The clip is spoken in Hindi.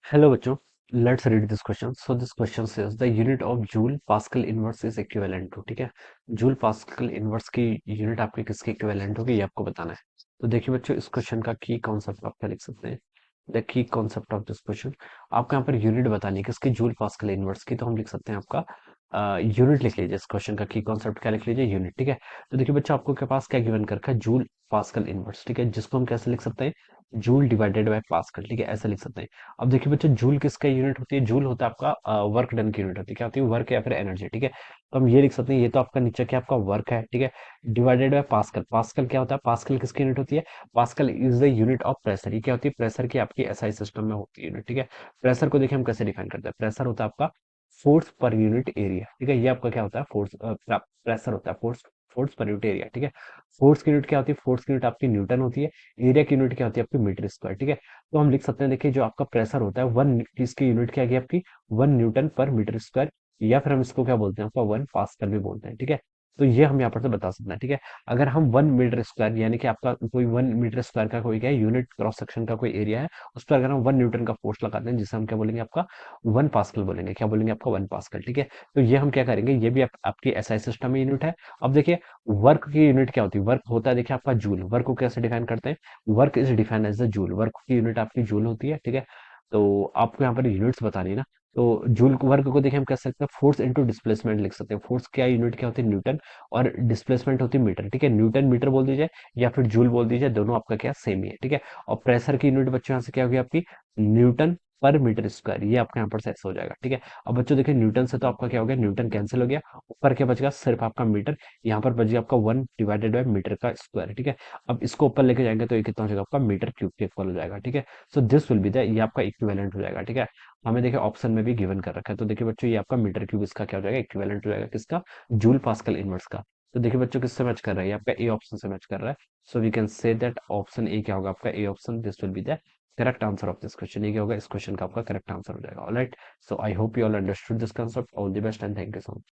Hello बच्चों, let's read this question. So this question says the unit of Joule Pascal inverse is equivalent to, ठीक है, जूल पास्कल इनवर्स की यूनिट आपकी किसके इक्विवेलेंट होगी ये आपको बताना है। तो देखिए बच्चों, इस क्वेश्चन का की कॉन्सेप्ट आप क्या लिख सकते हैं। The key concept of this question, आपको यहाँ पर यूनिट बतानी है किसकी, जूल पास्कल इनवर्स की। तो हम लिख सकते हैं आपका यूनिट लिख लीजिए। इस क्वेश्चन का की कॉन्सेप्ट क्या लिख लीजिए, यूनिट। ठीक है, तो देखिए बच्चों, आपको के पास क्या गिवन कर रखा है, जूल पास्कल इनवर्स। ठीक है, जिसको हम कैसे लिख सकते हैं, जूल डिवाइडेड बाय पास्कल। ठीक है, ऐसे लिख सकते हैं। अब देखिए बच्चों, जूल किसका यूनिट होती है, जूल होता है आपका वर्क डन की यूनिट होती है। क्या होती है, वर्क या फिर एनर्जी। ठीक है, तो हम ये लिख सकते हैं, ये तो आपका नीचे क्या आपका वर्क है। ठीक है, डिवाइडेड बाय पास्कल। पास्कल क्या होता है, पास्कल किसकी यूनिट होती है, pascal is the unit of pressure. ये क्या होती है, प्रेशर की आपकी एसआई सिस्टम में होती है यूनिट। ठीक है, प्रेशर को देखिए हम कैसे डिफाइन करते हैं, प्रेशर होता है आपका फोर्स पर यूनिट एरिया। ठीक है, ये आपका क्या होता है, फोर्स प्रेशर होता है, force force per unit area. ठीक है, फोर्स की यूनिट क्या होती है, फोर्स की यूनिट आपकी न्यूटन होती है। एरिया की यूनिट क्या होती है आपकी मीटर स्क्वायर। ठीक है, तो हम लिख सकते हैं, देखिए जो आपका प्रेशर होता है वन, इसकी यूनिट क्या है आपकी, 1 न्यूटन पर मीटर स्क्वायर, या फिर हम इसको क्या बोलते हैं आपका 1 पास्कल भी बोलते हैं। ठीक है, तो ये हम यहाँ पर से बता सकते हैं। ठीक है, अगर हम 1 मीटर स्क्वायर, यानी कि आपका कोई 1 मीटर स्क्वायर का कोई क्या है, यूनिट क्रॉस सेक्शन का कोई एरिया है, उस पर अगर हम 1 न्यूटन का फोर्स लगाते हैं, जिसे हम क्या बोलेंगे आपका 1 पास्कल बोलेंगे। क्या बोलेंगे आपका 1 पास्कल। ठीक है, तो ये हम क्या करेंगे, ये भी आपकी एसआई सिस्टम में यूनिट है। अब देखिए, वर्क की यूनिट क्या होती है, वर्क होता है देखिए आपका जूल। वर्क को कैसे डिफाइन करते हैं, work is defined as the joule. Work की यूनिट आपकी जूल होती है। ठीक है, तो आपको यहाँ पर यूनिट्स बतानी है ना, तो जूल वर्क को देखिए हम कह सकते हैं फोर्स इनटू डिस्प्लेसमेंट लिख सकते हैं। फोर्स क्या यूनिट क्या होती है, न्यूटन, और डिस्प्लेसमेंट होती है मीटर। ठीक है, न्यूटन मीटर बोल दीजिए या फिर जूल बोल दीजिए, दोनों आपका क्या सेम ही है। ठीक है, और प्रेशर की यूनिट बच्चों यहाँ से क्या होगी आपकी, न्यूटन पर मीटर स्क्वायर। ये आपका यहाँ पर से ऐसा हो जाएगा। ठीक है, अब बच्चों देखिए, न्यूटन से तो आपका क्या हो गया, न्यूटन कैंसिल हो गया, ऊपर क्या बच गया, सिर्फ आपका मीटर। यहाँ पर बच गया आपका 1 डिवाइडेड बाय मीटर का स्क्वायर। ठीक है, अब इसको ऊपर लेके जाएंगे तो ये कितना हो जाएगा आपका, मीटर क्यूब के इक्वल हो जाएगा। ठीक है, so this will be the, ये आपका इक्विवेलेंट हो जाएगा। ठीक है, हमें देखिए ऑप्शन में भी गिवन कर रखा है, तो देखिए बच्चों, ये आपका मीटर क्यूब इसका क्या हो जाएगा, इक्विवेलेंट हो जाएगा किसका, जूल पास्कल इनवर्स का। तो देखिए बच्चों, किससे मैच कर रहा है, ये आपका ए ऑप्शन से मैच कर रहा है। So we can say that option A क्या होगा आपका, A option, this will be the correct answer of this question. ये क्या होगा, इस क्वेश्चन का आपका करेक्ट आंसर हो जाएगा। Alright, so I hope you all understood this concept. All the best and thank you so much.